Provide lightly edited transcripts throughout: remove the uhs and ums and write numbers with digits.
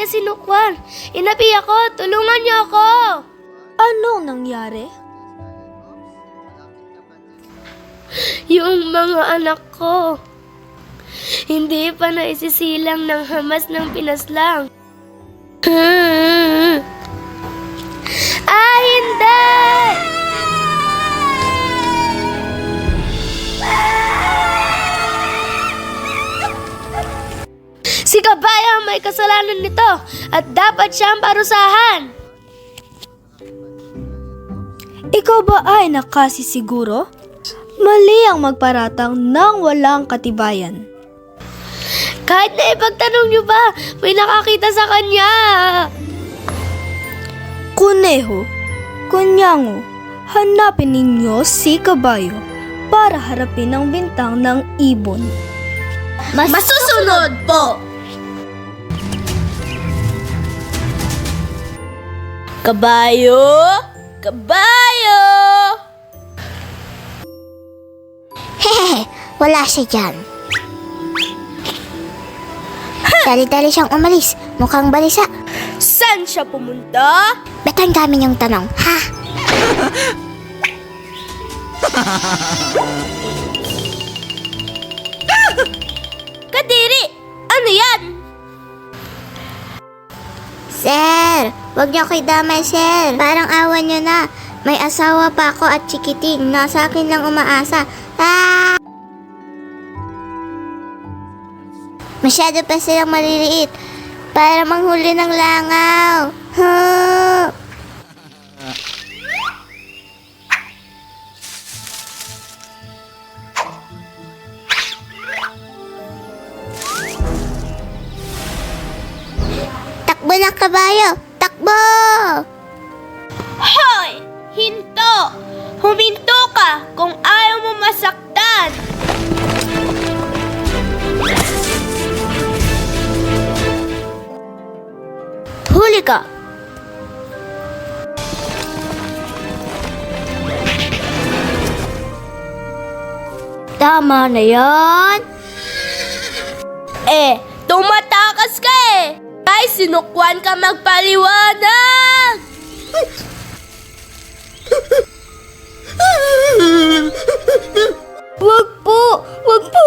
nangyari, Sinukwan? Inabi ako! Tulungan niyo ako! Anong nangyari? Yung mga anak ko, hindi pa naisisilang ng Hamas ng pinaslang. Hindi! Si Kabayo ang may kasalanan nito at dapat siyang parusahan. Ikaw ba ay nakasisiguro? Mali ang magparatang ng walang katibayan. Kahit na ipagtanong niyo ba, may nakakita sa kanya. Kuneho, kunyango, hanapin ninyo si Kabayo para harapin ang bintang ng ibon. Masusunod po! Kabayo! Kabayo! Hehehe, wala siya dyan. Dali-dali siyang umalis. Mukhang balisa. Saan siya pumunta? Ba't ang dami niyong tanong, ha? Kadiri! Ano yan? Sir, wag niyo ako idamay, sir. Parang awan niyo na. May asawa pa ako at chikiting. Nasa akin lang umaasa. Ah! Masyado pa silang maliliit para manghuli ng langaw. Huh! Takbo na, Kabayo! Takbo! Hoy! Hinto! Huminto ka kung ayaw mo masaktan! Huli ka! Tama na yan! Tumatakas ka eh! Ay, Sinukwan ka magpaliwanag! Wag po! Wag po!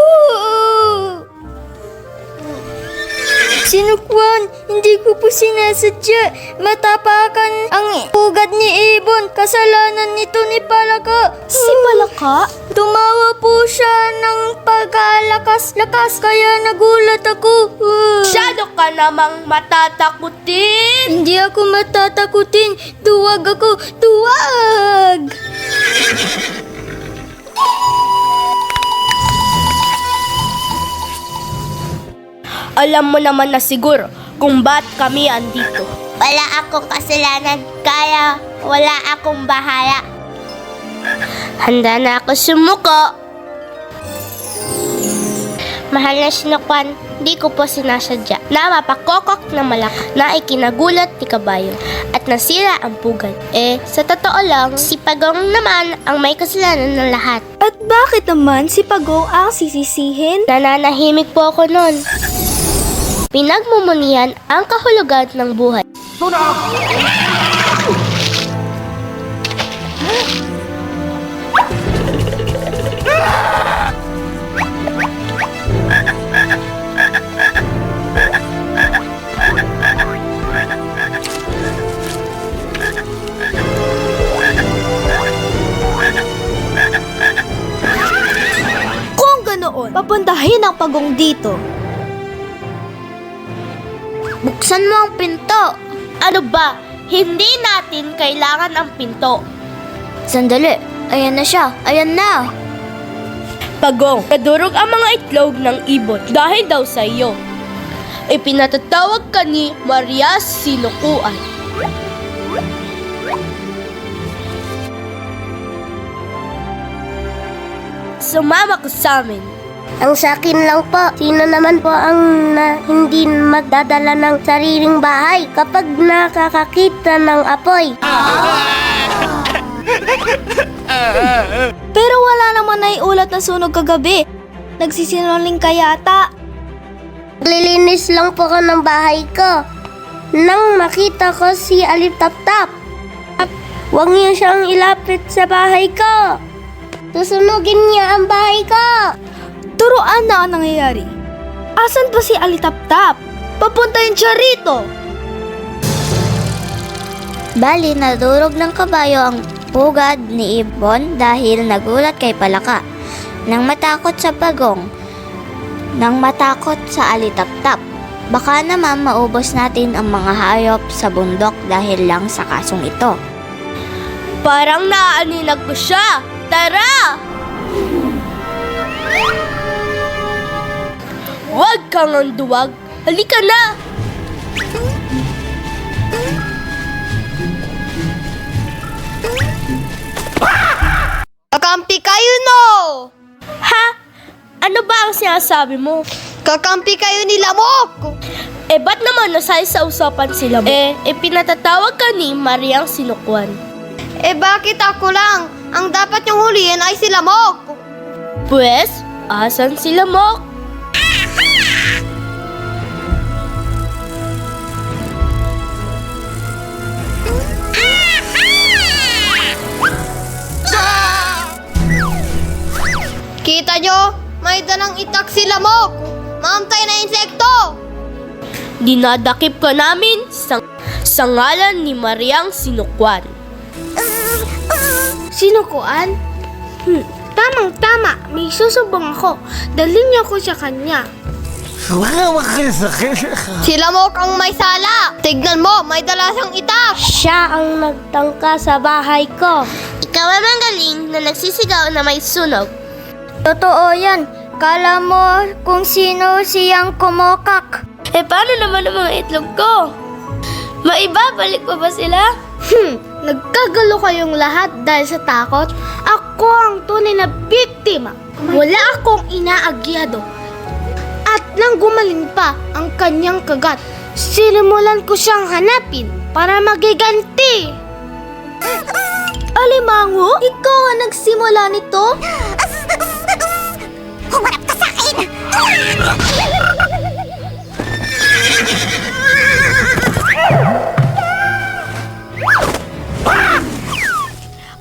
Sinukwan, hindi ko po sinasadya. Matapakan ang pugad ni Ibon. Kasalanan nito ni Palaka. Si Palaka? Tumawa po siya ng pagkalakas-lakas kaya nagulat ako. Masyado ka namang matatakutin! Hindi ako matatakutin. Tuwag ako. Tuwag! Alam mo naman na siguro kung ba't kami andito. Wala akong kasalanan, kaya wala akong bahala. Handa na ako sumuko. Mahal na Sinukwan, di ko po sinasadya Na mapakokok na malaki na ikinagulat ni Kabayo at nasira ang pugad. Sa totoo lang, si Pagong naman ang may kasalanan ng lahat. At bakit naman si Pagong ang sisisihin? Nananahimik po ako noon. Pinagmumunian ang kahulugan ng buhay. Kung ganoon, papuntahin ang Pagong dito. Buksan mo ang pinto. Ano ba? Hindi natin kailangan ang pinto. Sandali, ayan na siya, ayan na. Pagong, kadurog ang mga itlog ng ibon dahil daw sa iyo. Ipinatatawag ka ni Maria Sinukuan. Sumama ka sa amin. Ang sakin lang po, sino naman po ang hindi magdadala ng sariling bahay kapag nakakakita ng apoy? Pero wala naman naiulat na sunog kagabi. Nagsisinungaling ka yata. Naglilinis lang po ko ng bahay ko. nang makita ko si Alitaptap. Huwag niyo siyang ilapit sa bahay ko. Susunugin niya ang bahay ko. Turuan na ang nangyayari. Asan pa si Alitaptap? Papuntahin siya rito. Bali, nadurog ng kabayo ang pugad ni Ibon dahil nagulat kay Palaka. Nang matakot sa Bagong, nang matakot sa Alitaptap. Baka naman maubos natin ang mga hayop sa bundok dahil lang sa kasong ito. Parang naaaninag ko siya. Tara! Huwag kang anduwag. Halika na! Kakampi kayo, no! Ha? Ano ba ang sinasabi mo? Kakampi kayo ni Lamok! Eh, ba't naman nasay sa usapan sila mo? Pinatatawag ka ni Mariang Sinukwan. Bakit ako lang? Ang dapat niyong hulihin ay si Lamok! Pwes, asan sila mo? Kita nyo? May dalang itak si Lamok! Maantay na insekto! Dinadakip ka namin sa ngalan ni Mariang Sinukwan. Sinukuan? Tamang-tama, may susubong ako. Dalhin niyo ko sa kanya. Si Lamok ang may sala! Tignan mo, may dala siyang itak! Siya ang nagtangka sa bahay ko. Ikaw ang magaling na nagsisigaw na may sunog. Totoo yan. Kala mo kung sino siyang kumokak. Paano naman ang mga itlog ko? Maibabalik pa ba sila? Nagkagalo kayong lahat dahil sa takot. Ako ang tunay na biktima. Wala akong inaagyado. At nang gumaling pa ang kanyang kagat, sinimulan ko siyang hanapin para magiganti. Alimango, ikaw ang nagsimula nito? Humarap ka sa akin!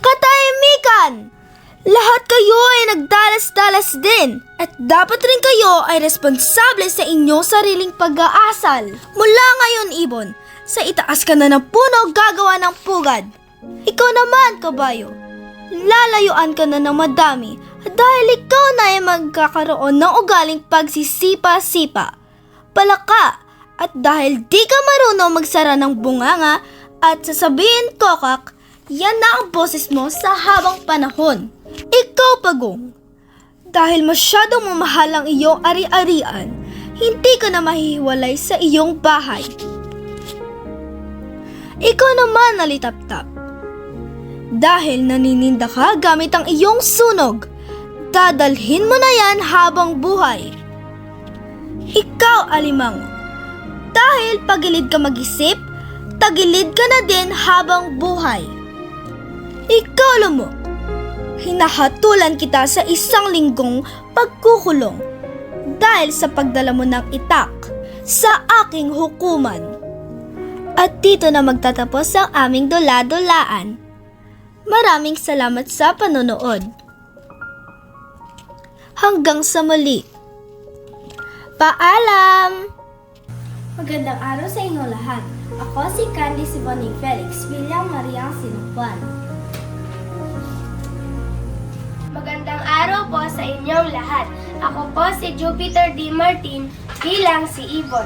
Katahimikan! Lahat kayo ay nagdalas-dalas din at dapat rin kayo ay responsable sa inyong sariling pag-aasal. Mula ngayon, Ibon, sa itaas ka na ng puno gagawa ng pugad. Ikaw naman, kabayo, lalayuan ka na ng madami at dahil ikaw na ay magkakaroon ng ugaling pagsisipa-sipa. Palaka! At dahil di ka marunong magsara ng bunganga at sasabihin kokak, yan na ang boses mo sa habang panahon. Ikaw, Pagong, dahil masyadong mamahal ang iyong ari-arian, hindi ka na mahihiwalay sa iyong bahay. Ikaw naman, Alitaptap, dahil nanininda ka gamit ang iyong sunog, dadalhin mo na yan habang buhay. Ikaw, Alimango, dahil pagilid ka mag-isip, tagilid ka na din habang buhay. Ikaw, Lamok, hinahatulan kita sa 1 linggong pagkukulong dahil sa pagdala mo ng itak sa aking hukuman. At dito na magtatapos ang aming dula-dulaan. Maraming salamat sa panonood. Hanggang sa muli. Paalam! Magandang araw sa inyo lahat. Ako si Candice Bonnie Felix bilang Mariang Sinukwan. Magandang araw po sa inyong lahat. Ako po si Jupiter D. Martin bilang si Ibon.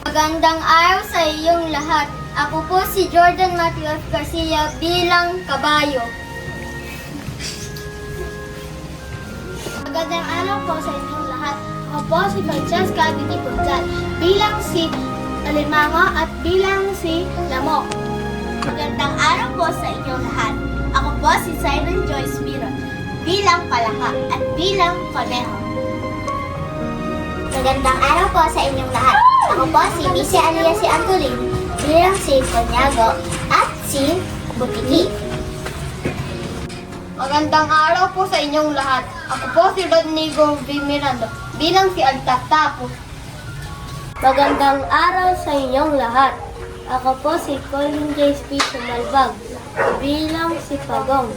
Magandang araw sa iyong lahat. Ako po si Jordan Matthew Garcia bilang kabayo. Magandang araw po sa inyong lahat. Ako po si Francesca Aditi Punzal bilang si Alimango at bilang si Lamok. Magandang araw po sa inyong lahat. Ako po si Siren Joyce Miro bilang Palaka at bilang Conejo. Magandang araw po sa inyong lahat. Ako po si Missy Alia si Antolin bilang si Konyago at si Butiki. Magandang araw po sa inyong lahat. Ako po si Rodrigo V. Miranda bilang si Altatapo. Magandang araw sa inyong lahat. Ako po si Colin J.S.P. Sumalbag, bilang si Pagong.